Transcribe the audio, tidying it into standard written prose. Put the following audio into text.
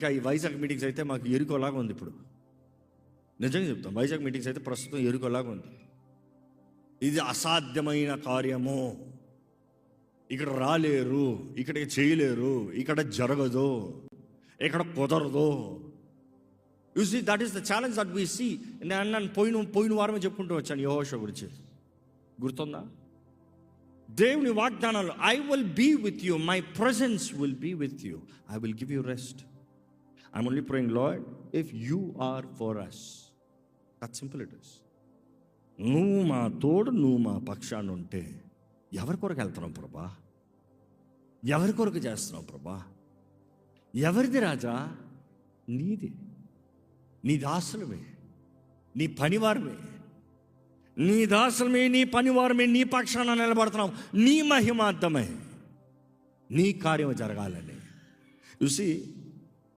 ఇంకా ఈ వైజాగ్ మీటింగ్స్ అయితే మాకు ఎరుకోలాగా ఉంది. ఇప్పుడు నిజంగా చెప్తాం, వైజాగ్ మీటింగ్స్ అయితే ప్రస్తుతం ఎరుకోలాగా ఉంది. ఇది అసాధ్యమైన కార్యము, ఇక్కడ రాలేరు, ఇక్కడికి చేయలేరు, ఇక్కడ జరగదు, ఇక్కడ కుదరదు. You see, that is the challenge that we see. నేను పోయిన వారమే చెప్పుకుంటూ వచ్చాను యెహోషువ గురించి, గుర్తుందా? దేవుని వాగ్దానాలు, I will be with you, my presence will be with you, I will give you rest. I'm only praying, Lord, if you are for us, that simple it is. నువ్వు మా తోడు, నువ్వు మా పక్షాన్ని ఉంటే ఎవరి కొరకు వెళ్తున్నావు ప్రభా? ఎవరి కొరకు చేస్తున్నావు ప్రభా? ఎవరిది రాజా? నీది. నీ దాసులమే, నీ పనివారమే, నీ దాసులమే, నీ పనివారమే, నీ పక్షాన నిలబడుతున్నాం. నీ మహిమార్థమే, నీ కార్యం జరగాలని. చూసి